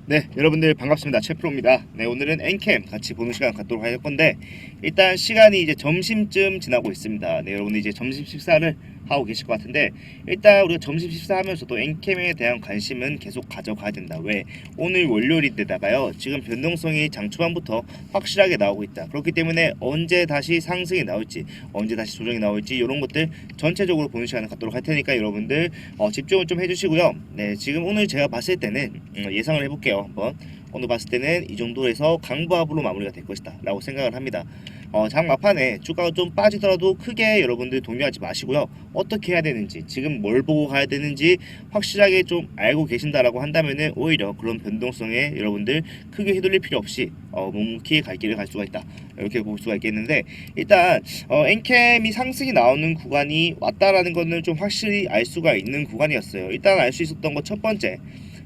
네, 여러분들 반갑습니다. 최프로입니다. 네, 오늘은 엔캠 같이 보는 시간 갖도록 할 건데, 일단 시간이 이제 점심쯤 지나고 있습니다. 네, 여러분들 이제 점심 식사를 하고 계실 것 같은데, 일단 우리가 점심 식사하면서도 엔캠에 대한 관심은 계속 가져가야 된다. 왜? 오늘 월요일인데다가요, 지금 변동성이 장 초반부터 확실하게 나오고 있다. 그렇기 때문에 언제 다시 상승이 나올지, 언제 다시 조정이 나올지 이런 것들 전체적으로 보는 시간을 갖도록 할 테니까 여러분들 집중을 좀 해주시고요. 네, 지금 오늘 제가 봤을 때는 예상을 해볼게요. 한번 오늘 봤을 때는 이 정도에서 강보합으로 마무리가 될 것이다 라고 생각을 합니다. 장 막판에 주가가 좀 빠지더라도 크게 여러분들 동요하지 마시고요. 어떻게 해야 되는지, 지금 뭘 보고 가야 되는지 확실하게 좀 알고 계신다라고 한다면은 오히려 그런 변동성에 여러분들 크게 휘둘릴 필요 없이 묵묵히 갈 길을 갈 수가 있다, 이렇게 볼 수가 있겠는데, 일단 엔캠이 상승이 나오는 구간이 왔다라는 거는 좀 확실히 알 수가 있는 구간이었어요. 일단 알 수 있었던 거 첫 번째,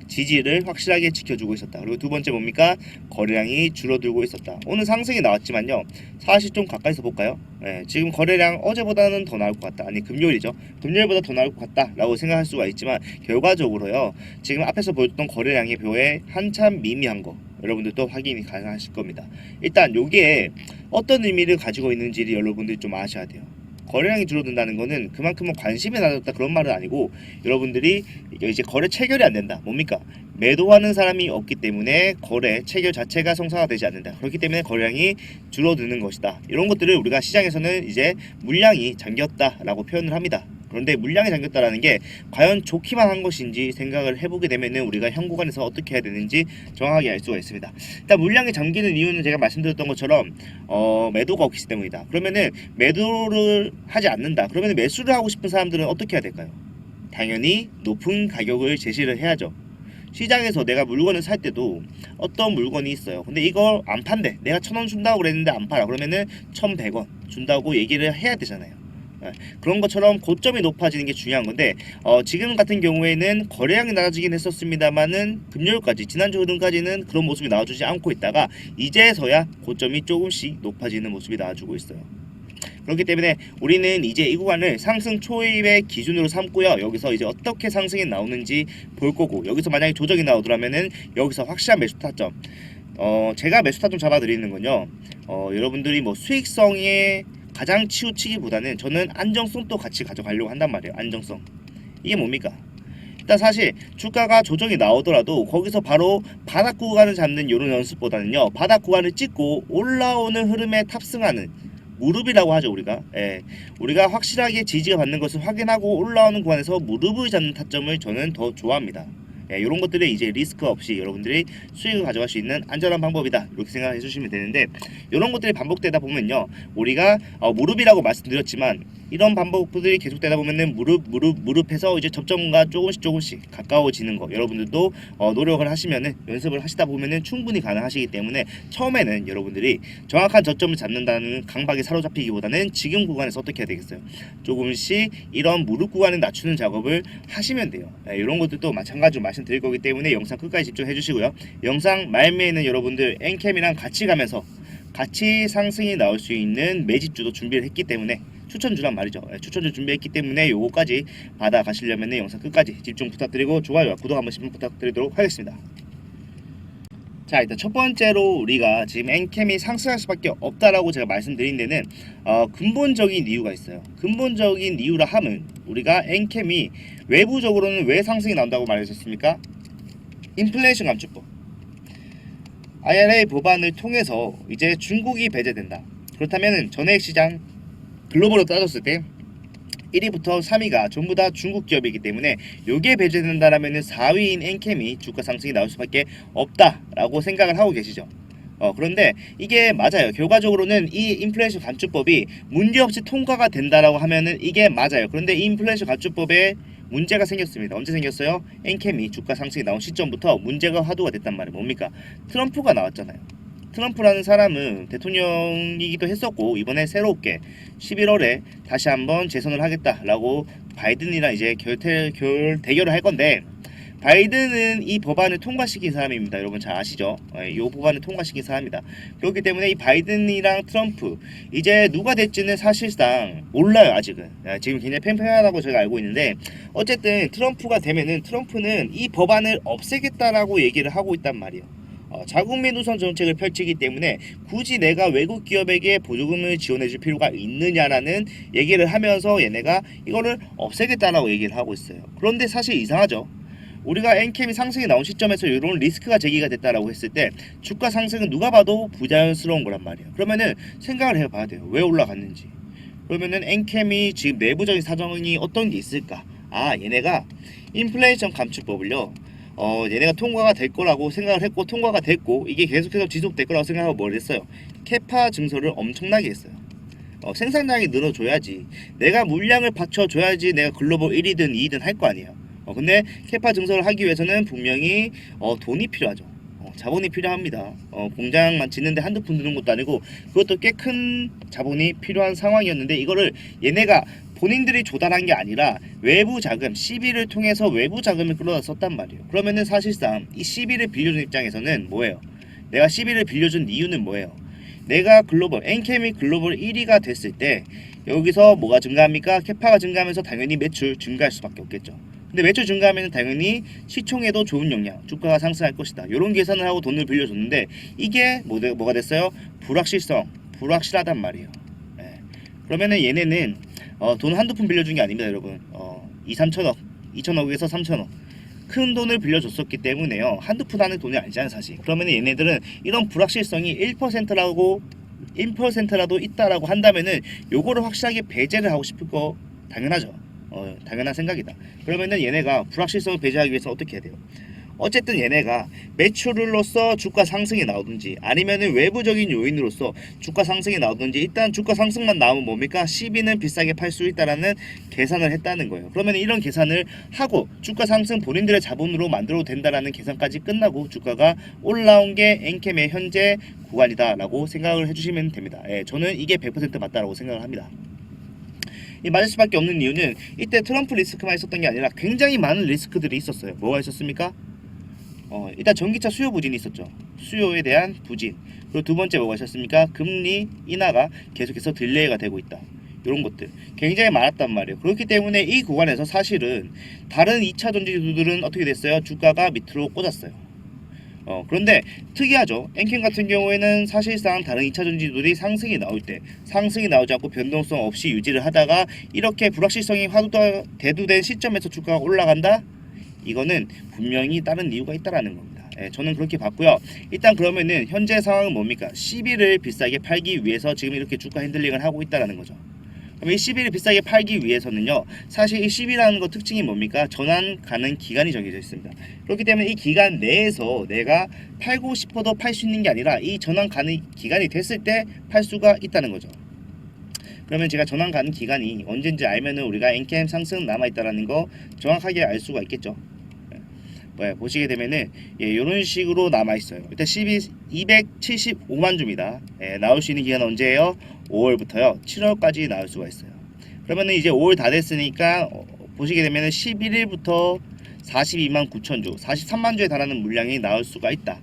지지를 확실하게 지켜주고 있었다. 그리고 두 번째 뭡니까? 거래량이 줄어들고 있었다. 오늘 상승이 나왔지만요, 사실 좀 가까이서 볼까요? 지금 거래량 어제보다는 더 나올 것 같다. 아니, 금요일이죠. 금요일보다 더 나올 것 같다 라고 생각할 수가 있지만, 결과적으로요, 지금 앞에서 보였던 거래량의 표에 한참 미미한 거 여러분들도 확인이 가능하실 겁니다. 일단 요게 어떤 의미를 가지고 있는지를 여러분들이 좀 아셔야 돼요. 거래량이 줄어든다는 거는 그만큼은 관심이 낮았다 그런 말은 아니고, 여러분들이 이제 거래 체결이 안 된다. 뭡니까? 매도하는 사람이 없기 때문에 거래 체결 자체가 성사가 되지 않는다. 그렇기 때문에 거래량이 줄어드는 것이다. 이런 것들을 우리가 시장에서는 이제 물량이 잠겼다라고 표현을 합니다. 그런데 물량이 잠겼다라는 게 과연 좋기만 한 것인지 생각을 해보게 되면은 우리가 현 구간에서 어떻게 해야 되는지 정확하게 알 수가 있습니다. 일단 물량이 잠기는 이유는 제가 말씀드렸던 것처럼 매도가 없기 때문이다. 그러면은 매도를 하지 않는다. 그러면 매수를 하고 싶은 사람들은 어떻게 해야 될까요? 당연히 높은 가격을 제시를 해야죠. 시장에서 내가 물건을 살 때도 어떤 물건이 있어요. 근데 이걸 안 판대. 내가 1,000원 준다고 그랬는데 안 팔아. 그러면은 1,100원 준다고 얘기를 해야 되잖아요. 그런 것처럼 고점이 높아지는 게 중요한 건데, 지금 같은 경우에는 거래량이 낮아지긴 했었습니다만은 금요일까지, 지난주 흐름까지는 그런 모습이 나와주지 않고 있다가 이제서야 고점이 조금씩 높아지는 모습이 나와주고 있어요. 그렇기 때문에 우리는 이제 이 구간을 상승 초입의 기준으로 삼고요. 여기서 이제 어떻게 상승이 나오는지 볼 거고, 여기서 만약에 조정이 나오더라면은 여기서 확실한 매수 타점, 제가 매수 타점 잡아드리는 건요, 여러분들이 뭐 수익성에 가장 치우치기보다는 저는 안정성도 같이 가져가려고 한단 말이에요. 안정성. 이게 뭡니까? 일단 사실 주가가 조정이 나오더라도 거기서 바로 바닥 구간을 잡는 이런 연습보다는요, 바닥 구간을 찍고 올라오는 흐름에 탑승하는, 무릎이라고 하죠 우리가. 우리가 확실하게 지지가 받는 것을 확인하고 올라오는 구간에서 무릎을 잡는 타점을 저는 더 좋아합니다. 이런 것들이 이제 리스크 없이 여러분들이 수익을 가져갈 수 있는 안전한 방법이다, 이렇게 생각해 주시면 되는데, 이런 것들이 반복되다 보면요, 우리가 무릎이라고 말씀드렸지만 이런 반복들이 계속되다 보면은 무릎에서 이제 접점과 조금씩 가까워지는 거, 여러분들도 노력을 하시면은, 연습을 하시다 보면은 충분히 가능하시기 때문에, 처음에는 여러분들이 정확한 저점을 잡는다는 강박에 사로잡히기보다는 지금 구간에서 어떻게 해야 되겠어요? 조금씩 이런 무릎 구간을 낮추는 작업을 하시면 돼요. 이런 것들도 마찬가지로 말씀드릴 거기 때문에 영상 끝까지 집중해 주시고요. 영상 말미에는 여러분들 엔캠이랑 같이 가면서 같이 상승이 나올 수 있는 매집주도 준비를 했기 때문에, 추천주란 말이죠. 추천주 준비했기 때문에 요거까지 받아 가시려면 영상 끝까지 집중 부탁드리고 좋아요와 구독 한 번씩 부탁드리도록 하겠습니다. 자, 일단 첫 번째로 우리가 지금 엔캠이 상승할 수밖에 없다라고 제가 말씀드린 데는 근본적인 이유가 있어요. 근본적인 이유라 함은, 우리가 엔캠이 외부적으로는 왜 상승이 나온다고 말했었습니까? 인플레이션 감축법, IRA 법안을 통해서 이제 중국이 배제된다. 그렇다면 전액 시장 글로벌로 따졌을 때 1위부터 3위가 전부 다 중국 기업이기 때문에 요게 배제된다라면 4위인 엔캠이 주가 상승이 나올 수밖에 없다라고 생각을 하고 계시죠. 그런데 이게 맞아요. 결과적으로는 이 인플레이션 감축법이 문제없이 통과가 된다라고 하면은 이게 맞아요. 그런데 이 인플레이션 감축법에 문제가 생겼습니다. 언제 생겼어요? 엔캠이 주가 상승이 나온 시점부터 문제가 화두가 됐단 말이에요. 뭡니까? 트럼프가 나왔잖아요. 트럼프라는 사람은 대통령이기도 했었고, 이번에 새롭게 11월에 다시 한번 재선을 하겠다라고 바이든이랑 이제 대결을 할 건데, 바이든은 이 법안을 통과시킨 사람입니다. 여러분 잘 아시죠? 이 법안을 통과시킨 사람이다. 그렇기 때문에 이 바이든이랑 트럼프 이제 누가 될지는 사실상 몰라요. 아직은. 지금 굉장히 팽팽하다고 제가 알고 있는데 어쨌든 트럼프가 되면은 트럼프는 이 법안을 없애겠다라고 얘기를 하고 있단 말이에요. 자국민 우선 정책을 펼치기 때문에 굳이 내가 외국 기업에게 보조금을 지원해 줄 필요가 있느냐라는 얘기를 하면서 얘네가 이거를 없애겠다라고 얘기를 하고 있어요. 그런데 사실 이상하죠. 우리가 엔캠이 상승이 나온 시점에서 이런 리스크가 제기가 됐다라고 했을 때 주가 상승은 누가 봐도 부자연스러운 거란 말이에요. 그러면은 생각을 해봐야 돼요. 왜 올라갔는지. 그러면은 엔캠이 지금 내부적인 사정이 어떤 게 있을까? 얘네가 인플레이션 감축법을요. 얘네가 통과가 될 거라고 생각을 했고 통과가 됐고 이게 계속해서 지속될 거라고 생각하고 뭘 했어요? 캐파 증설을 엄청나게 했어요. 생산량이 늘어줘야지 내가 물량을 받쳐줘야지 내가 글로벌 1위든 2위든 할 거 아니에요. 근데 캐파 증설을 하기 위해서는 분명히 돈이 필요하죠. 자본이 필요합니다. 공장만 짓는데 한두 푼 드는 것도 아니고 그것도 꽤 큰 자본이 필요한 상황이었는데 이거를 얘네가 본인들이 조달한 게 아니라 외부 자금 CB를 통해서 외부 자금을 끌어다 썼단 말이에요. 그러면은 사실상 이 CB를 빌려준 입장에서는 뭐예요? 내가 CB를 빌려준 이유는 뭐예요? 내가 글로벌 엔캠이 글로벌 1위가 됐을 때 여기서 뭐가 증가합니까? 캐파가 증가하면서 당연히 매출 증가할 수밖에 없겠죠. 근데 매출 증가하면 당연히 시총에도 좋은 영향, 주가가 상승할 것이다. 이런 계산을 하고 돈을 빌려줬는데 이게 뭐가 됐어요? 불확실하단 말이에요. 그러면은 얘네는 돈 한두 푼 빌려준 게 아닙니다, 여러분. 2, 3천억, 2천억에서 3천억. 큰 돈을 빌려줬었기 때문에요. 한두 푼 하는 돈이 아니잖아요, 사실. 그러면 얘네들은 이런 불확실성이 1%라도 있다라고 한다면은 요거를 확실하게 배제를 하고 싶을 거 당연하죠. 당연한 생각이다. 그러면은 얘네가 불확실성을 배제하기 위해서 어떻게 해야 돼요? 어쨌든 얘네가 매출로서 주가 상승이 나오든지 아니면은 외부적인 요인으로서 주가 상승이 나오든지 일단 주가 상승만 나오면 뭡니까? CB는 비싸게 팔 수 있다라는 계산을 했다는 거예요. 그러면 이런 계산을 하고 주가 상승 본인들의 자본으로 만들어도 된다라는 계산까지 끝나고 주가가 올라온 게 엔캠의 현재 구간이다라고 생각을 해주시면 됩니다. 저는 이게 100% 맞다라고 생각을 합니다. 이 맞을 수밖에 없는 이유는 이때 트럼프 리스크만 있었던 게 아니라 굉장히 많은 리스크들이 있었어요. 뭐가 있었습니까? 일단 전기차 수요 부진이 있었죠. 수요에 대한 부진. 그리고 두 번째 뭐가 있었습니까? 금리 인하가 계속해서 딜레이가 되고 있다. 이런 것들 굉장히 많았단 말이에요. 그렇기 때문에 이 구간에서 사실은 다른 2차 전지주들은 어떻게 됐어요? 주가가 밑으로 꽂았어요. 그런데 특이하죠. 엔캠 같은 경우에는 사실상 다른 2차 전지들이 상승이 나올 때 상승이 나오지 않고 변동성 없이 유지를 하다가 이렇게 불확실성이 대두된 시점에서 주가가 올라간다? 이거는 분명히 다른 이유가 있다라는 겁니다. 저는 그렇게 봤고요. 일단 그러면은 현재 상황은 뭡니까? CB를 비싸게 팔기 위해서 지금 이렇게 주가 핸들링을 하고 있다라는 거죠. 그럼 이 CB를 비싸게 팔기 위해서는요, 사실 이 CB라는 거 특징이 뭡니까? 전환 가능 기간이 정해져 있습니다. 그렇기 때문에 이 기간 내에서 내가 팔고 싶어도 팔 수 있는 게 아니라 이 전환 가능 기간이 됐을 때 팔 수가 있다는 거죠. 그러면 제가 전환 가능 기간이 언제인지 알면은 우리가 엔캠 상승 남아있다라는 거 정확하게 알 수가 있겠죠. 보시게 되면은 이런 식으로 남아있어요. 일단 CB 275만 주입니다. 나올 수 있는 기간은 언제예요? 5월부터요 7월까지 나올 수가 있어요. 그러면은 이제 5월 다 됐으니까 보시게 되면은 11일부터 42만 9천 주, 43만 주에 달하는 물량이 나올 수가 있다.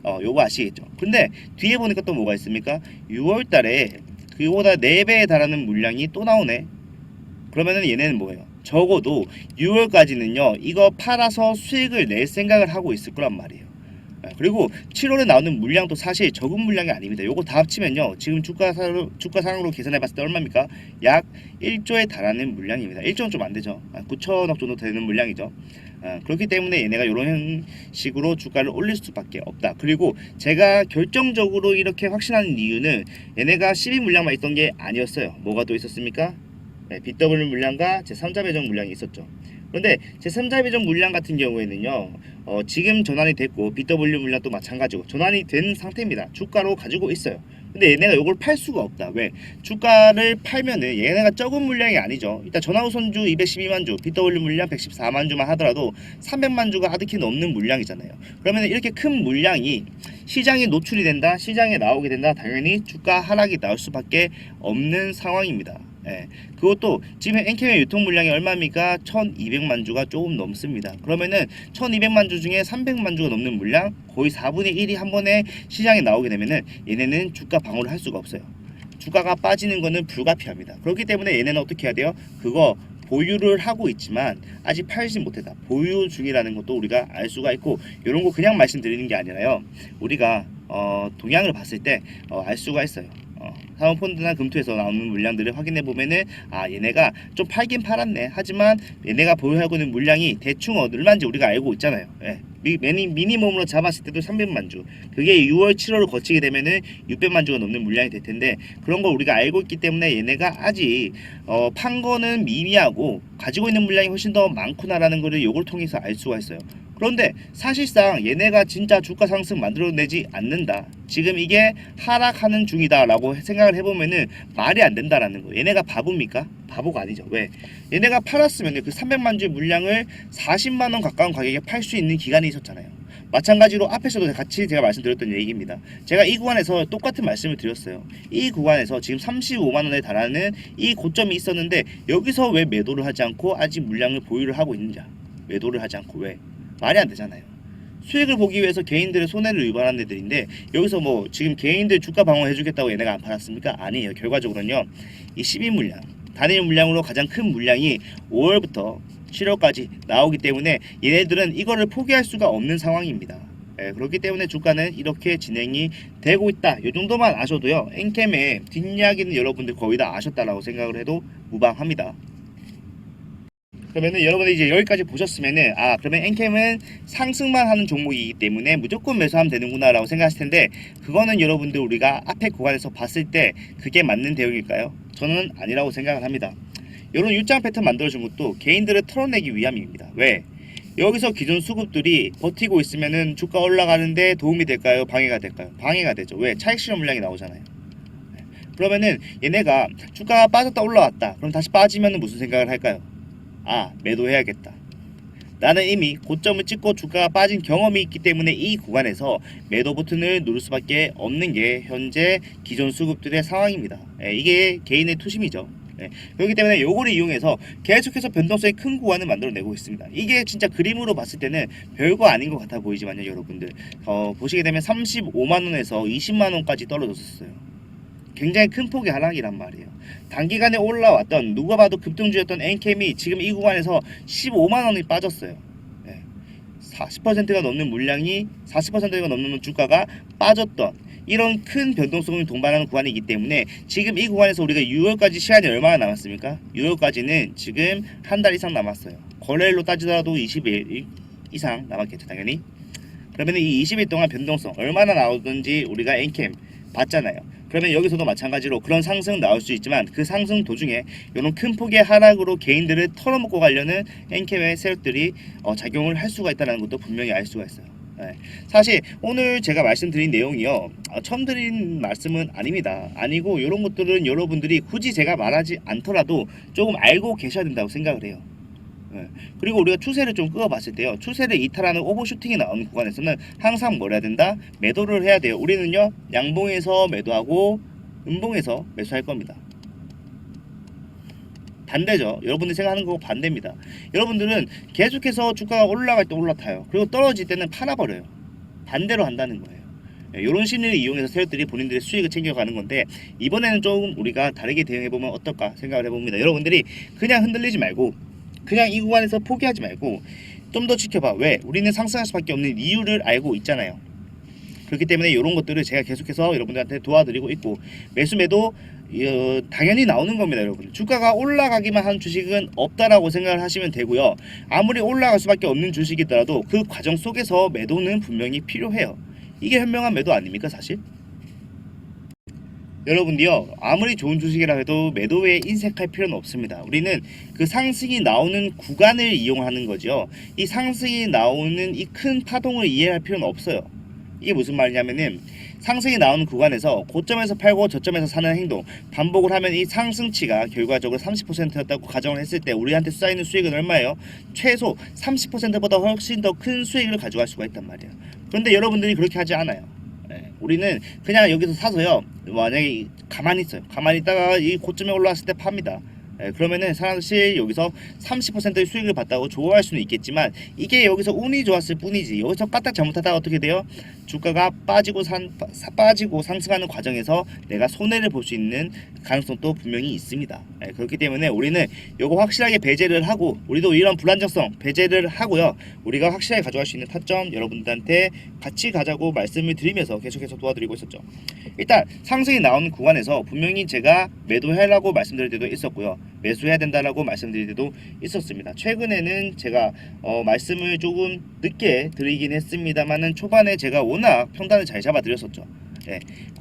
요거 아시겠죠? 근데 뒤에 보니까 또 뭐가 있습니까? 6월 달에 그보다 4배에 달하는 물량이 또 나오네. 그러면은 얘네는 뭐예요? 적어도 6월까지는요 이거 팔아서 수익을 낼 생각을 하고 있을 거란 말이에요. 그리고 7월에 나오는 물량도 사실 적은 물량이 아닙니다. 요거 다 합치면요 지금 주가상으로 계산해 봤을 때 얼마입니까? 약 1조에 달하는 물량입니다. 1조는 좀 안 되죠. 9천억 정도 되는 물량이죠. 그렇기 때문에 얘네가 이런 식으로 주가를 올릴 수밖에 없다. 그리고 제가 결정적으로 이렇게 확신하는 이유는 얘네가 12 물량만 있던 게 아니었어요. 뭐가 또 있었습니까? BW 물량과 제3자 배정 물량이 있었죠. 그런데 제3자 배정 물량 같은 경우에는요 지금 전환이 됐고 BW 물량도 마찬가지고 전환이 된 상태입니다. 주가로 가지고 있어요. 근데 얘네가 이걸 팔 수가 없다. 왜? 주가를 팔면은 얘네가 적은 물량이 아니죠. 일단 전화우선주 212만 주, BW 물량 114만 주만 하더라도 300만 주가 하드키 넘는 물량이잖아요. 그러면 이렇게 큰 물량이 시장에 노출이 된다, 시장에 나오게 된다, 당연히 주가 하락이 나올 수밖에 없는 상황입니다. 예, 그것도 지금 엔캠의 유통 물량이 얼마입니까? 1200만 주가 조금 넘습니다. 그러면은 1200만 주 중에 300만 주가 넘는 물량, 거의 4분의 1이 한 번에 시장에 나오게 되면은 얘네는 주가 방어를 할 수가 없어요. 주가가 빠지는 거는 불가피합니다. 그렇기 때문에 얘네는 어떻게 해야 돼요? 그거 보유를 하고 있지만 아직 팔지 못했다. 보유 중이라는 것도 우리가 알 수가 있고, 이런 거 그냥 말씀드리는 게 아니라요. 우리가 동향을 봤을 때 알 수가 있어요. 사모펀드나 금투에서 나오는 물량들을 확인해 보면은 얘네가 좀 팔긴 팔았네. 하지만 얘네가 보유하고 있는 물량이 대충 얼마인지 우리가 알고 있잖아요. 예. 미니멈으로 잡았을 때도 300만 주. 그게 6월, 7월을 거치게 되면은 600만 주가 넘는 물량이 될 텐데, 그런 걸 우리가 알고 있기 때문에 얘네가 아직 판 거는 미미하고 가지고 있는 물량이 훨씬 더 많구나라는 거를 요걸 통해서 알 수가 있어요. 그런데 사실상 얘네가 진짜 주가 상승 만들어내지 않는다, 지금 이게 하락하는 중이다 라고 생각을 해보면은 말이 안 된다라는 거예요. 얘네가 바보입니까? 바보가 아니죠. 왜? 얘네가 팔았으면 그 300만 주의 물량을 40만원 가까운 가격에 팔 수 있는 기간이 있었잖아요. 마찬가지로 앞에서도 같이 제가 말씀드렸던 얘기입니다. 제가 이 구간에서 똑같은 말씀을 드렸어요. 이 구간에서 지금 35만원에 달하는 이 고점이 있었는데, 여기서 왜 매도를 하지 않고 아직 물량을 보유를 하고 있는지, 매도를 하지 않고 왜? 말이 안 되잖아요. 수익을 보기 위해서 개인들의 손해를 유발한 애들인데, 여기서 뭐 지금 개인들 주가 방어해 주겠다고 얘네가 안 팔았습니까? 아니에요. 결과적으로는요, 이 12물량 단일 물량으로 가장 큰 물량이 5월부터 7월까지 나오기 때문에 얘네들은 이거를 포기할 수가 없는 상황입니다. 예, 그렇기 때문에 주가는 이렇게 진행이 되고 있다. 이 정도만 아셔도요, 엔캠의 뒷이야기는 여러분들 거의 다 아셨다라고 생각을 해도 무방합니다. 그러면은 여러분들 이제 여기까지 보셨으면은 그러면 엔캠은 상승만 하는 종목이기 때문에 무조건 매수하면 되는구나 라고 생각하실 텐데, 그거는 여러분들 우리가 앞에 구간에서 봤을 때 그게 맞는 대응일까요? 저는 아니라고 생각을 합니다. 이런 U자 패턴 만들어준 것도 개인들을 털어내기 위함입니다. 왜? 여기서 기존 수급들이 버티고 있으면은 주가 올라가는데 도움이 될까요? 방해가 될까요? 방해가 되죠. 왜? 차익 실현 물량이 나오잖아요. 그러면은 얘네가 주가가 빠졌다 올라왔다, 그럼 다시 빠지면은 무슨 생각을 할까요? 매도해야겠다. 나는 이미 고점을 찍고 주가가 빠진 경험이 있기 때문에 이 구간에서 매도 버튼을 누를 수밖에 없는 게 현재 기존 수급들의 상황입니다. 이게 개인의 투심이죠. 그렇기 때문에 요거를 이용해서 계속해서 변동성이 큰 구간을 만들어내고 있습니다. 이게 진짜 그림으로 봤을 때는 별거 아닌 것 같아 보이지만요, 여러분들 보시게 되면 35만원에서 20만원까지 떨어졌었어요. 굉장히 큰 폭의 하락이란 말이에요. 단기간에 올라왔던 누가 봐도 급등주였던 엔캠이 지금 이 구간에서 15만원이 빠졌어요. 40%가 넘는 물량이, 40%가 넘는 주가가 빠졌던 이런 큰 변동성을 동반하는 구간이기 때문에 지금 이 구간에서 우리가 6월까지 시간이 얼마나 남았습니까? 6월까지는 지금 한 달 이상 남았어요. 거래일로 따지더라도 20일 이상 남았겠죠, 당연히. 그러면 이 20일 동안 변동성 얼마나 나오든지 우리가 엔캠 봤잖아요. 그러면 여기서도 마찬가지로 그런 상승 나올 수 있지만, 그 상승 도중에 이런 큰 폭의 하락으로 개인들을 털어먹고 가려는 엔캠의 세력들이 작용을 할 수가 있다는 것도 분명히 알 수가 있어요. 사실 오늘 제가 말씀드린 내용이요, 처음 드린 말씀은 아닙니다. 아니고 이런 것들은 여러분들이 굳이 제가 말하지 않더라도 조금 알고 계셔야 된다고 생각을 해요. 그리고 우리가 추세를 좀 끄어봤을 때요, 추세를 이탈하는 오버슈팅이 나오는 구간에서는 항상 뭘 해야 된다? 매도를 해야 돼요. 우리는요, 양봉에서 매도하고 음봉에서 매수할 겁니다. 반대죠. 여러분들이 생각하는 거 반대입니다. 여러분들은 계속해서 주가가 올라갈 때 올라타요. 그리고 떨어질 때는 팔아버려요. 반대로 한다는 거예요. 이런 심리를 이용해서 세력들이 본인들의 수익을 챙겨가는 건데, 이번에는 조금 우리가 다르게 대응해보면 어떨까 생각을 해봅니다. 여러분들이 그냥 흔들리지 말고, 그냥 이 구간에서 포기하지 말고 좀 더 지켜봐. 왜? 우리는 상승할 수밖에 없는 이유를 알고 있잖아요. 그렇기 때문에 이런 것들을 제가 계속해서 여러분들한테 도와드리고 있고, 매수매도 당연히 나오는 겁니다. 여러분, 주가가 올라가기만 한 주식은 없다라고 생각을 하시면 되고요. 아무리 올라갈 수밖에 없는 주식이더라도 그 과정 속에서 매도는 분명히 필요해요. 이게 현명한 매도 아닙니까, 사실? 여러분들요, 아무리 좋은 주식이라 해도 매도에 인색할 필요는 없습니다. 우리는 그 상승이 나오는 구간을 이용하는 거죠. 이 상승이 나오는 이 큰 파동을 이해할 필요는 없어요. 이게 무슨 말이냐면은, 상승이 나오는 구간에서 고점에서 팔고 저점에서 사는 행동 반복을 하면 이 상승치가 결과적으로 30%였다고 가정을 했을 때 우리한테 쌓이는 수익은 얼마예요? 최소 30%보다 훨씬 더 큰 수익을 가져갈 수가 있단 말이에요. 그런데 여러분들이 그렇게 하지 않아요. 우리는 그냥 여기서 사서요, 만약에 가만히 있어요. 가만히 있다가 이 고점에 올라왔을 때 팝니다. 그러면은 사실 여기서 30%의 수익을 봤다고 좋아할 수는 있겠지만 이게 여기서 운이 좋았을 뿐이지 여기서 까딱 잘못하다가 어떻게 돼요? 주가가 빠지고 상승하는 과정에서 내가 손해를 볼 수 있는 가능성도 분명히 있습니다. 그렇기 때문에 우리는 요거 확실하게 배제를 하고 우리도 이런 불안정성 배제를 하고요. 우리가 확실하게 가져갈 수 있는 타점 여러분들한테 같이 가자고 말씀을 드리면서 계속해서 도와드리고 있었죠. 일단 상승이 나오는 구간에서 분명히 제가 매도해라고 말씀드릴 때도 있었고요. 매수해야 된다라고 말씀드릴 때도 있었습니다. 최근에는 제가 말씀을 조금 늦게 드리긴 했습니다만은 초반에 제가 워낙 평단을 잘 잡아드렸었죠.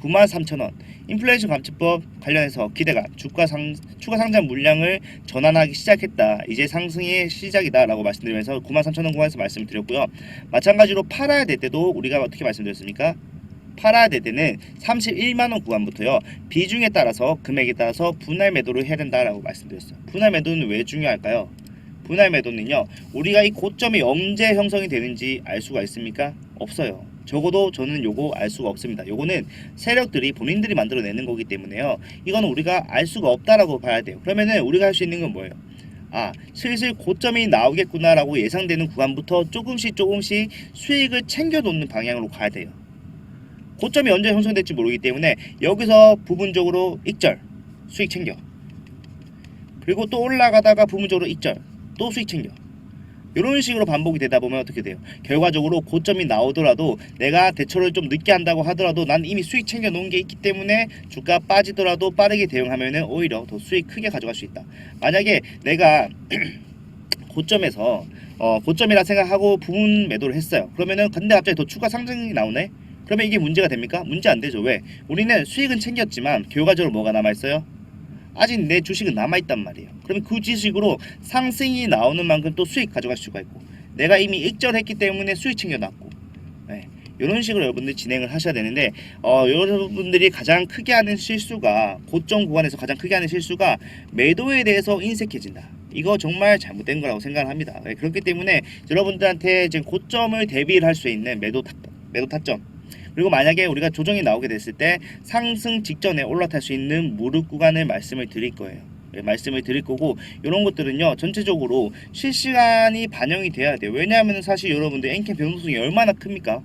93,000원 인플레이션 감축법 관련해서 기대감 추가 상장 물량을 전환하기 시작했다. 이제 상승의 시작이다 라고 말씀드리면서 93,000원 구간에서 말씀을 드렸고요. 마찬가지로 팔아야 될 때도 우리가 어떻게 말씀드렸습니까? 팔아야 될 때는 31만원 구간부터요. 비중에 따라서 금액에 따라서 분할 매도를 해야 된다라고 말씀드렸어요. 분할 매도는 왜 중요할까요? 분할 매도는요. 우리가 이 고점이 언제 형성이 되는지 알 수가 있습니까? 없어요. 적어도 저는 요거 알 수가 없습니다. 요거는 세력들이 본인들이 만들어내는 거기 때문에요. 이거는 우리가 알 수가 없다라고 봐야 돼요. 그러면은 우리가 할 수 있는 건 뭐예요? 슬슬 고점이 나오겠구나 라고 예상되는 구간부터 조금씩 수익을 챙겨 놓는 방향으로 가야 돼요. 고점이 언제 형성될지 모르기 때문에 여기서 부분적으로 익절 수익 챙겨, 그리고 또 올라가다가 부분적으로 익절 또 수익 챙겨, 이런 식으로 반복이 되다 보면 어떻게 돼요? 결과적으로 고점이 나오더라도 내가 대처를 좀 늦게 한다고 하더라도 난 이미 수익 챙겨 놓은 게 있기 때문에 주가 빠지더라도 빠르게 대응하면은 오히려 더 수익 크게 가져갈 수 있다. 만약에 내가 고점에서 고점이라 생각하고 부분 매도를 했어요. 그러면은 근데 갑자기 더 추가 상승이 나오네? 그러면 이게 문제가 됩니까? 문제 안 되죠. 왜? 우리는 수익은 챙겼지만 결과적으로 뭐가 남아있어요? 아직 내 주식은 남아있단 말이에요. 그러면 그 주식으로 상승이 나오는 만큼 또 수익 가져갈 수가 있고 내가 이미 익절했기 때문에 수익 챙겨놨고 이런 식으로 여러분들 진행을 하셔야 되는데 여러분들이 가장 크게 하는 실수가 고점 구간에서 가장 크게 하는 실수가 매도에 대해서 인색해진다. 이거 정말 잘못된 거라고 생각을 합니다. 그렇기 때문에 여러분들한테 지금 고점을 대비를 할 수 있는 매도 타점 그리고 만약에 우리가 조정이 나오게 됐을 때 상승 직전에 올라탈 수 있는 무릎 구간을 말씀을 드릴 거예요. 말씀을 드릴 거고 이런 것들은요 전체적으로 실시간이 반영이 돼야 돼요. 왜냐하면 사실 여러분들 엔캠 변동성이 얼마나 큽니까?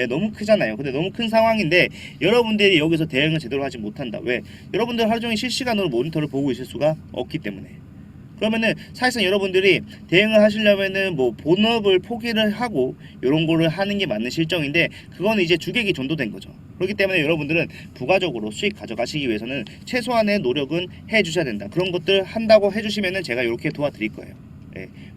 너무 크잖아요. 근데 너무 큰 상황인데 여러분들이 여기서 대응을 제대로 하지 못한다. 왜? 여러분들 하루 종일 실시간으로 모니터를 보고 있을 수가 없기 때문에. 그러면은 사실상 여러분들이 대응을 하시려면은 뭐 본업을 포기를 하고 이런 거를 하는 게 맞는 실정인데 그거는 이제 주객이 전도된 거죠. 그렇기 때문에 여러분들은 부가적으로 수익 가져가시기 위해서는 최소한의 노력은 해주셔야 된다. 그런 것들 한다고 해주시면은 제가 이렇게 도와드릴 거예요.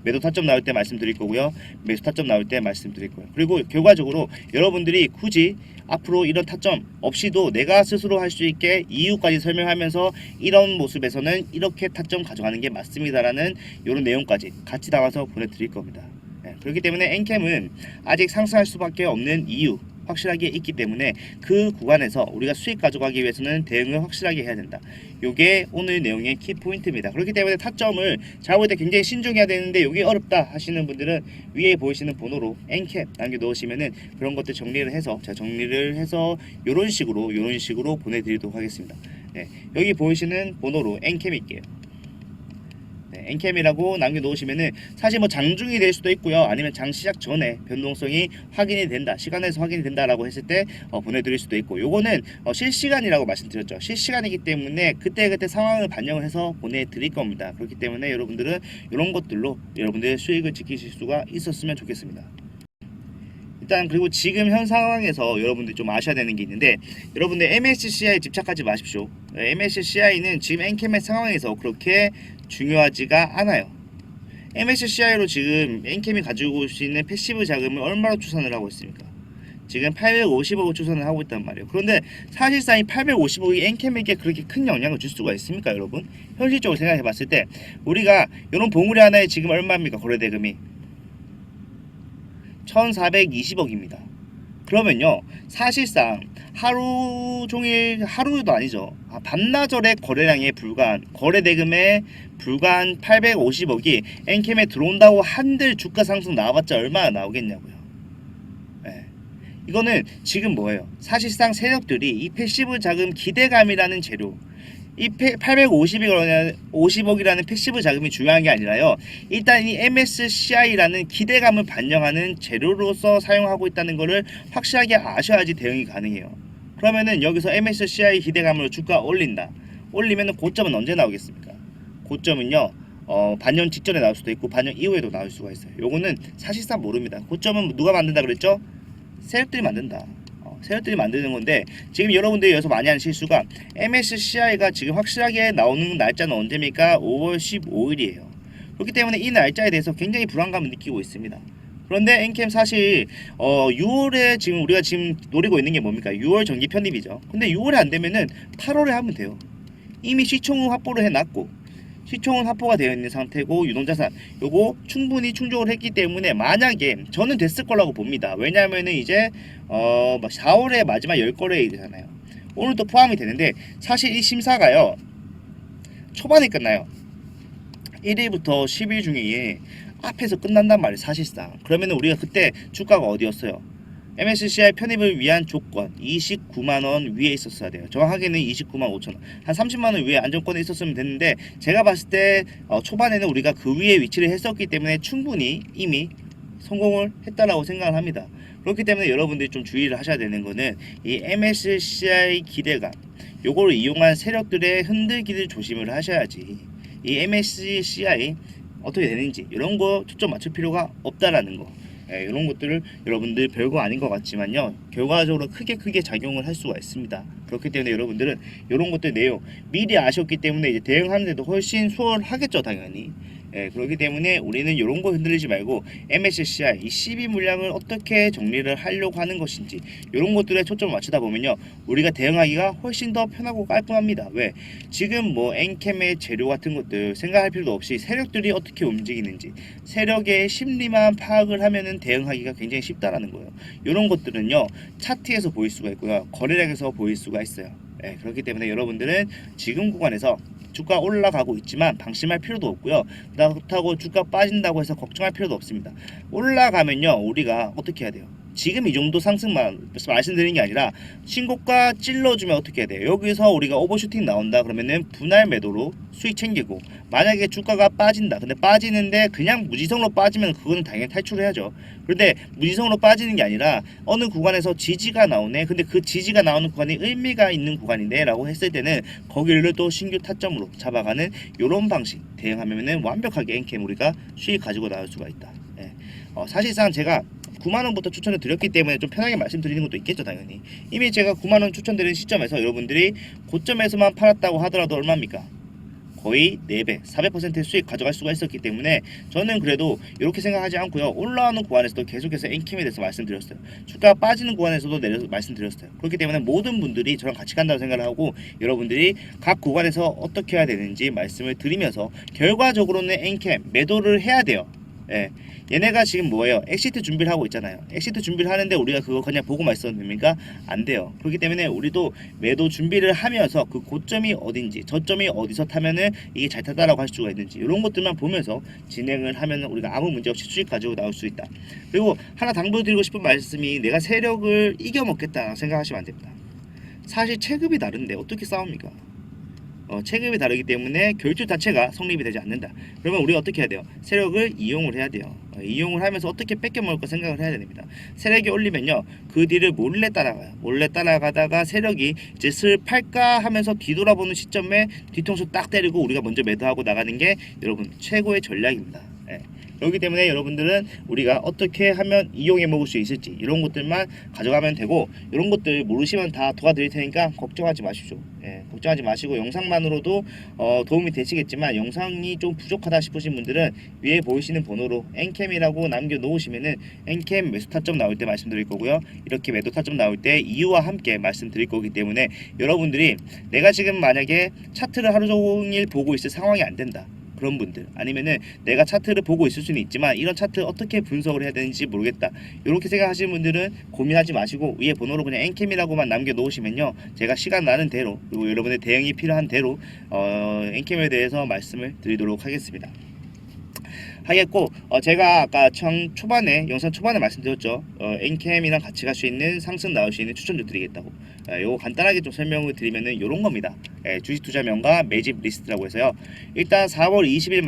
매도 타점 나올 때 말씀드릴 거고요. 매수 타점 나올 때 말씀드릴 거예요. 그리고 결과적으로 여러분들이 굳이 앞으로 이런 타점 없이도 내가 스스로 할 수 있게 이유까지 설명하면서 이런 모습에서는 이렇게 타점 가져가는 게 맞습니다라는 이런 내용까지 같이 담아서 보내드릴 겁니다. 그렇기 때문에 엔캠은 아직 상승할 수밖에 없는 이유 확실하게 있기 때문에 그 구간에서 우리가 수익 가져가기 위해서는 대응을 확실하게 해야 된다. 요게 오늘 내용의 키포인트입니다. 그렇기 때문에 타점을 잡을 때 굉장히 신중해야 되는데 요게 어렵다 하시는 분들은 위에 보이시는 번호로 엔캡 남겨 놓으시면은 그런 것들 정리를 해서 제가 정리를 해서 요런 식으로 보내드리도록 하겠습니다. 여기 보이시는 번호로 엔캡일게요. 엔캠이라고 남겨놓으시면은 사실 뭐 장중이 될 수도 있고요. 아니면 장 시작 전에 변동성이 확인이 된다. 시간에서 확인이 된다라고 했을 때 보내드릴 수도 있고 요거는 실시간이라고 말씀드렸죠. 실시간이기 때문에 그때그때 상황을 반영을 해서 보내드릴 겁니다. 그렇기 때문에 여러분들은 이런 것들로 여러분들의 수익을 지키실 수가 있었으면 좋겠습니다. 일단 그리고 지금 현 상황에서 여러분들이 좀 아셔야 되는 게 있는데 여러분들 MSCI에 집착하지 마십시오. MSCI는 지금 엔캠의 상황에서 그렇게 중요하지가 않아요. MSCI로 지금 엔캠이 가지고 올 수 있는 패시브 자금을 얼마로 추산을 하고 있습니까? 지금 850억을 추산을 하고 있단 말이에요. 그런데 사실상 이 850억이 엔캠에게 그렇게 큰 영향을 줄 수가 있습니까, 여러분? 현실적으로 생각해 봤을 때 우리가 이런 봉우리 하나에 지금 얼마입니까, 거래대금이? 1420억입니다. 그러면요 사실상 하루 종일 하루도 아니죠 반나절의 거래량에 불과한 거래대금에 불과한 850억이 엔캠에 들어온다고 한들 주가 상승 나와봤자 얼마나 나오겠냐고요. 이거는 지금 뭐예요? 사실상 세력들이 이 패시브 자금 기대감이라는 재료, 이 850억이라는 패시브 자금이 중요한 게 아니라요. 일단 이 MSCI라는 기대감을 반영하는 재료로서 사용하고 있다는 것을 확실하게 아셔야지 대응이 가능해요. 그러면은 여기서 MSCI 기대감으로 주가 올린다. 올리면은 고점은 언제 나오겠습니까? 고점은요. 반년 직전에 나올 수도 있고 반년 이후에도 나올 수가 있어요. 요거는 사실상 모릅니다. 고점은 누가 만든다 그랬죠? 세력들이 만든다. 세력들이 만드는 건데 지금 여러분들이 여기서 많이 하는 실수가 MSCI가 지금 확실하게 나오는 날짜는 언제입니까? 5월 15일이에요. 그렇기 때문에 이 날짜에 대해서 굉장히 불안감을 느끼고 있습니다. 그런데 엔캠 사실 6월에 지금 우리가 지금 노리고 있는 게 뭡니까? 6월 정기 편입이죠. 근데 6월에 안 되면은 8월에 하면 돼요. 이미 시총은 확보를 해놨고 시총은 확보가 되어 있는 상태고 유동자산 요거 충분히 충족을 했기 때문에 만약에 저는 됐을 거라고 봅니다. 왜냐하면은 이제 4월에 마지막 10거래일이잖아요. 오늘도 포함이 되는데 사실 이 심사가요 초반에 끝나요. 1일부터 10일 중에 앞에서 끝난단 말이에요. 사실상 그러면은 우리가 그때 주가가 어디였어요? MSCI 편입을 위한 조건 29만원 위에 있었어야 돼요. 정확하게는 29만 5천원, 한 30만원 위에 안정권에 있었으면 됐는데 제가 봤을 때 초반에는 우리가 그 위에 위치를 했었기 때문에 충분히 이미 성공을 했다라고 생각을 합니다. 그렇기 때문에 여러분들이 좀 주의를 하셔야 되는 거는 이 MSCI 기대감 요거를 이용한 세력들의 흔들기를 조심을 하셔야지 이 MSCI 어떻게 되는지 이런 거 초점 맞출 필요가 없다라는 거. 이런 것들을 여러분들 별거 아닌 것 같지만요 결과적으로 크게 작용을 할 수가 있습니다. 그렇기 때문에 여러분들은 이런 것들 내용 미리 아셨기 때문에 이제 대응하는 데도 훨씬 수월하겠죠 당연히. 그렇기 때문에 우리는 이런 거 흔들리지 말고 MSCI 이 12 물량을 어떻게 정리를 하려고 하는 것인지 이런 것들에 초점을 맞추다 보면요 우리가 대응하기가 훨씬 더 편하고 깔끔합니다. 왜? 지금 뭐 엔캠의 재료 같은 것들 생각할 필요도 없이 세력들이 어떻게 움직이는지 세력의 심리만 파악을 하면은 대응하기가 굉장히 쉽다라는 거예요. 이런 것들은요 차트에서 보일 수가 있고요 거래량에서 보일 수가 있어요. 그렇기 때문에 여러분들은 지금 구간에서 주가 올라가고 있지만 방심할 필요도 없고요. 그렇다고 주가 빠진다고 해서 걱정할 필요도 없습니다. 올라가면요 우리가 어떻게 해야 돼요? 지금 이 정도 상승만 말씀드리는 게 아니라 신고가 찔러주면 어떻게 해야 돼요? 여기서 우리가 오버슈팅 나온다 그러면은 분할 매도로 수익 챙기고 만약에 주가가 빠진다 근데 빠지는데 그냥 무지성으로 빠지면 그거는 당연히 탈출해야죠. 그런데 무지성으로 빠지는 게 아니라 어느 구간에서 지지가 나오네 근데 그 지지가 나오는 구간이 의미가 있는 구간인데 라고 했을 때는 거기를 또 신규 타점으로 잡아가는 이런 방식 대응하면은 완벽하게 엔캠 우리가 수익 가지고 나올 수가 있다. 사실상 제가 9만원부터 추천을 드렸기 때문에 좀 편하게 말씀드리는 것도 있겠죠 당연히. 이미 제가 9만원 추천드린 시점에서 여러분들이 고점에서만 팔았다고 하더라도 얼마입니까? 거의 4배 400% 수익 가져갈 수가 있었기 때문에 저는 그래도 이렇게 생각하지 않고요 올라오는 구간에서도 계속해서 엔캠에 대해서 말씀드렸어요. 주가 빠지는 구간에서도 내려서 말씀드렸어요. 그렇기 때문에 모든 분들이 저랑 같이 간다고 생각을 하고 여러분들이 각 구간에서 어떻게 해야 되는지 말씀을 드리면서 결과적으로는 엔캠 매도를 해야 돼요. 얘네가 지금 뭐예요? 엑시트 준비를 하고 있잖아요. 엑시트 준비를 하는데 우리가 그거 그냥 보고만 있어도 됩니까? 안 돼요. 그렇기 때문에 우리도 매도 준비를 하면서 그 고점이 어딘지 저점이 어디서 타면은 이게 잘 탔다라고 할 수가 있는지 이런 것들만 보면서 진행을 하면 우리가 아무 문제 없이 수익 가지고 나올 수 있다. 그리고 하나 당부드리고 싶은 말씀이 내가 세력을 이겨먹겠다 생각하시면 안 됩니다. 사실 체급이 다른데 어떻게 싸웁니까? 체급이 다르기 때문에 결투 자체가 성립이 되지 않는다. 그러면 우리가 어떻게 해야 돼요? 세력을 이용을 해야 돼요. 이용을 하면서 어떻게 뺏겨 먹을까 생각을 해야 됩니다. 세력이 올리면요 그 뒤를 몰래 따라가요. 몰래 따라가다가 세력이 이제 슬 팔까 하면서 뒤돌아보는 시점에 뒤통수 딱 때리고 우리가 먼저 매도하고 나가는 게 여러분 최고의 전략입니다. 그렇기 때문에 여러분들은 우리가 어떻게 하면 이용해 먹을 수 있을지 이런 것들만 가져가면 되고 이런 것들 모르시면 다 도와드릴 테니까 걱정하지 마십시오. 걱정하지 마시고 영상만으로도 도움이 되시겠지만 영상이 좀 부족하다 싶으신 분들은 위에 보이시는 번호로 엔캠이라고 남겨놓으시면은 엔캠 매수 타점 나올 때 말씀드릴 거고요. 이렇게 매도 타점 나올 때 이유와 함께 말씀드릴 거기 때문에 여러분들이 내가 지금 만약에 차트를 하루 종일 보고 있을 상황이 안 된다. 그런 분들 아니면은 내가 차트를 보고 있을 수는 있지만 이런 차트 어떻게 분석을 해야 되는지 모르겠다 이렇게 생각하시는 분들은 고민하지 마시고 위에 번호로 그냥 엔캠이라고만 남겨놓으시면요 제가 시간 나는 대로 그리고 여러분의 대응이 필요한 대로 엔캠에 대해서 말씀을 드리도록 하겠습니다. 하겠고 제가 아까 초반에 영상 초반에 말씀드렸죠. 엔캠이랑 같이 갈 수 있는 상승 나올 수 있는 추천도 드리겠다고. 요거 간단하게 좀 설명을 드리면은 요런 겁니다. 주식 투자명과 매집 리스트라고 해서요. 일단 4월 20일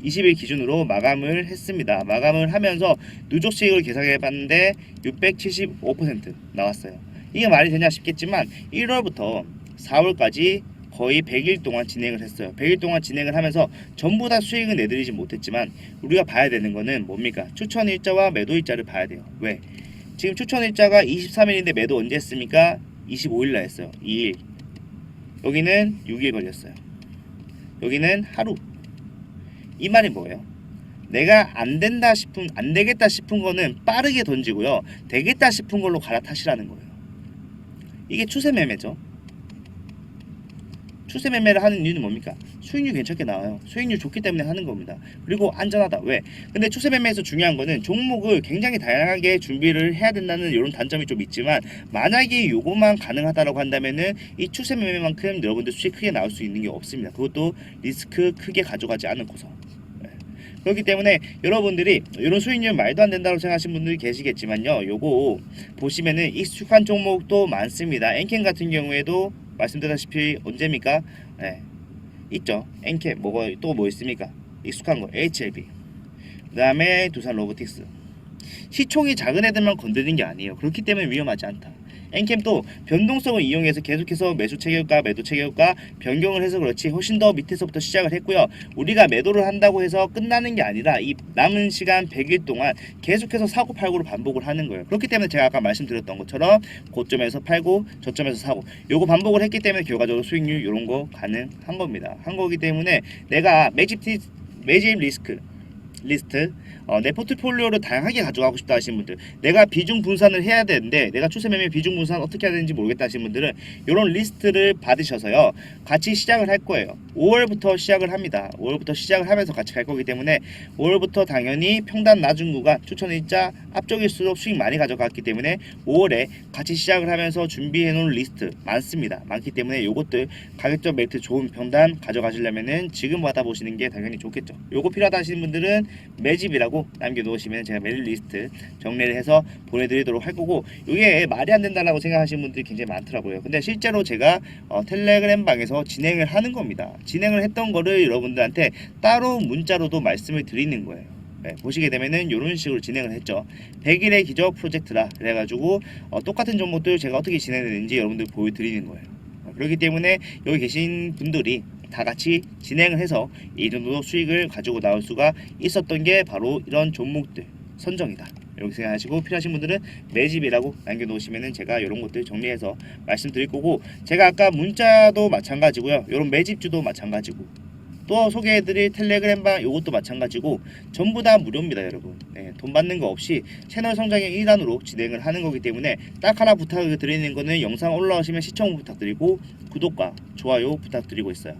20일 기준으로 마감을 했습니다. 마감을 하면서 누적 수익을 계산해 봤는데 675% 나왔어요. 이게 말이 되냐 싶겠지만 1월부터 4월까지 거의 100일 동안 진행을 했어요. 100일 동안 진행을 하면서 전부 다 수익은 내드리지 못했지만 우리가 봐야 되는 거는 뭡니까? 추천 일자와 매도 일자를 봐야 돼요. 왜? 지금 추천 일자가 23일인데 매도 언제 했습니까? 25일날 했어요. 2일. 여기는 6일 걸렸어요. 여기는 하루. 이 말이 뭐예요? 내가 안 되겠다 싶은 거는 빠르게 던지고요. 되겠다 싶은 걸로 갈아타시라는 거예요. 이게 추세 매매죠. 추세 매매를 하는 이유는 뭡니까? 수익률 괜찮게 나와요. 수익률 좋기 때문에 하는 겁니다. 그리고 안전하다. 왜? 근데 추세 매매에서 중요한 거는 종목을 굉장히 다양하게 준비를 해야 된다는 이런 단점이 좀 있지만 만약에 요것만 가능하다라고 한다면은 이 추세 매매만큼 여러분들 수익 크게 나올 수 있는 게 없습니다. 그것도 리스크 크게 가져가지 않고서. 그렇기 때문에 여러분들이 이런 수익률 말도 안 된다고 생각하시는 분들이 계시겠지만요. 요거 보시면은 익숙한 종목도 많습니다. 엔캠 같은 경우에도 말씀드렸다시피 언제입니까? 있죠. 엔캠 또 뭐 있습니까? 익숙한 거 HLB. 그 다음에 두산 로보틱스. 시총이 작은 애들만 건드리는 게 아니에요. 그렇기 때문에 위험하지 않다. 엔캠도 변동성을 이용해서 계속해서 매수 체결가, 매도 체결가 변경을 해서 그렇지 훨씬 더 밑에서부터 시작을 했고요. 우리가 매도를 한다고 해서 끝나는 게 아니라 이 남은 시간 100일 동안 계속해서 사고 팔고를 반복을 하는 거예요. 그렇기 때문에 제가 아까 말씀드렸던 것처럼 고점에서 팔고 저점에서 사고 요거 반복을 했기 때문에 결과적으로 수익률 이런 거 가능한 겁니다. 한 거기 때문에 내가 매집 리스트 내 포트폴리오를 다양하게 가져가고 싶다 하시는 분들, 내가 비중 분산을 해야 되는데 내가 추세 매매 비중 분산 어떻게 해야 되는지 모르겠다 하시는 분들은 이런 리스트를 받으셔서요 같이 시작을 할 거예요. 5월부터 시작을 합니다. 5월부터 시작을 하면서 같이 갈 거기 때문에 5월부터 당연히 평단 낮은 구간 추천 일자 앞쪽일수록 수익 많이 가져갔기 때문에 5월에 같이 시작을 하면서 준비해 놓은 리스트 많기 때문에 요것들 가격적 메리트 좋은 평단 가져가시려면은 지금 받아보시는 게 당연히 좋겠죠. 요거 필요하다 하시는 분들은 매집이라고 남겨놓으시면 제가 메일 리스트 정리를 해서 보내드리도록 할 거고, 이게 말이 안 된다라고 생각하시는 분들이 굉장히 많더라고요. 근데 실제로 제가 텔레그램 방에서 진행을 하는 겁니다. 진행을 했던 거를 여러분들한테 따로 문자로도 말씀을 드리는 거예요. 보시게 되면은 이런 식으로 진행을 했죠. 100일의 기적 프로젝트라 그래가지고 똑같은 종목들 제가 어떻게 진행했는지 여러분들 보여드리는 거예요. 그렇기 때문에 여기 계신 분들이 다 같이 진행을 해서 이 정도 수익을 가지고 나올 수가 있었던 게 바로 이런 종목들 선정이다. 이렇게 생각하시고 필요하신 분들은 매집이라고 남겨놓으시면은 제가 이런 것들 정리해서 말씀드릴 거고, 제가 아까 문자도 마찬가지고요. 이런 매집주도 마찬가지고 또 소개해드릴 텔레그램방 이것도 마찬가지고 전부 다 무료입니다, 여러분. 돈 받는 거 없이 채널 성장의 일환으로 진행을 하는 거기 때문에 딱 하나 부탁을 드리는 거는 영상 올라오시면 시청 부탁드리고 구독과 좋아요 부탁드리고 있어요.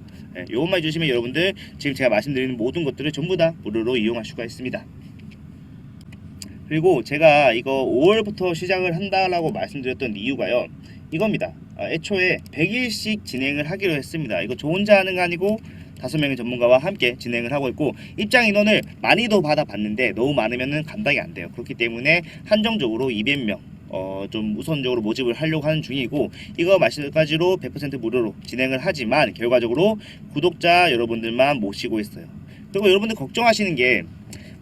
요것만 해주시면 여러분들 지금 제가 말씀드리는 모든 것들을 전부 다 무료로 이용할 수가 있습니다. 그리고 제가 이거 5월부터 시작을 한다라고 말씀드렸던 이유가요, 이겁니다. 애초에 100일씩 진행을 하기로 했습니다. 이거 저 혼자 하는 거 아니고 5명의 전문가와 함께 진행을 하고 있고, 입장 인원을 많이도 받아봤는데 너무 많으면 감당이 안 돼요. 그렇기 때문에 한정적으로 200명 좀 우선적으로 모집을 하려고 하는 중이고, 이거 마찬가지로 100% 무료로 진행을 하지만 결과적으로 구독자 여러분들만 모시고 있어요. 그리고 여러분들 걱정하시는 게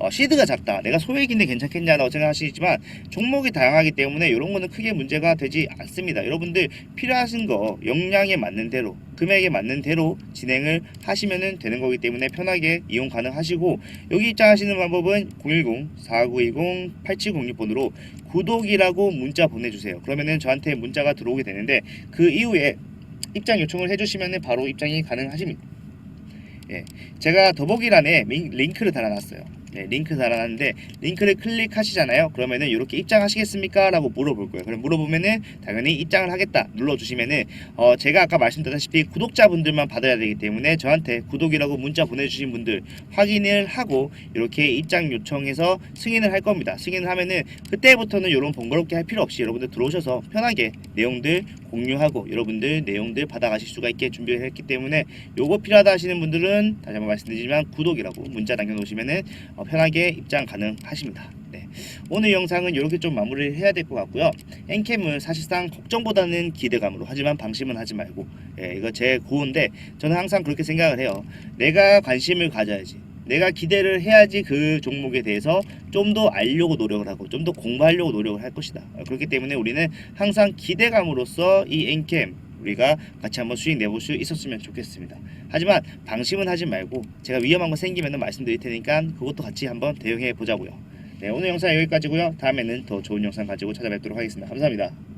시드가 작다, 내가 소액인데 괜찮겠냐라고 생각하시지만 종목이 다양하기 때문에 이런 거는 크게 문제가 되지 않습니다. 여러분들 필요하신 거 역량에 맞는 대로 금액에 맞는 대로 진행을 하시면 되는 거기 때문에 편하게 이용 가능하시고, 여기 입장하시는 방법은 010-4920-8706번으로 구독이라고 문자 보내주세요. 그러면은 저한테 문자가 들어오게 되는데 그 이후에 입장 요청을 해주시면 바로 입장이 가능하십니다. 제가 더보기란에 링크를 달아놨어요. 링크 달아놨는데 링크를 클릭하시잖아요. 그러면은 이렇게 입장하시겠습니까? 라고 물어볼 거예요. 그럼 물어보면은 당연히 입장을 하겠다 눌러주시면은 제가 아까 말씀드렸다시피 구독자분들만 받아야 되기 때문에 저한테 구독이라고 문자 보내주신 분들 확인을 하고 이렇게 입장 요청해서 승인을 할 겁니다. 승인을 하면은 그때부터는 이런 번거롭게 할 필요 없이 여러분들 들어오셔서 편하게 내용들 공유하고 여러분들 내용들 받아가실 수가 있게 준비를 했기 때문에 요거 필요하다 하시는 분들은 다시 한번 말씀드리지만 구독이라고 문자 남겨놓으시면은 편하게 입장 가능하십니다. 네. 오늘 영상은 이렇게 좀 마무리를 해야 될 것 같고요. 엔캠은 사실상 걱정보다는 기대감으로, 하지만 방심은 하지 말고, 이거 제 고언데 저는 항상 그렇게 생각을 해요. 내가 관심을 가져야지, 내가 기대를 해야지 그 종목에 대해서 좀 더 알려고 노력을 하고 좀 더 공부하려고 노력을 할 것이다. 그렇기 때문에 우리는 항상 기대감으로서 이 엔캠 우리가 같이 한번 수익 내볼 수 있었으면 좋겠습니다. 하지만 방심은 하지 말고 제가 위험한 거 생기면 말씀드릴 테니까 그것도 같이 한번 대응해 보자고요. 네, 오늘 영상 여기까지고요. 다음에는 더 좋은 영상 가지고 찾아뵙도록 하겠습니다. 감사합니다.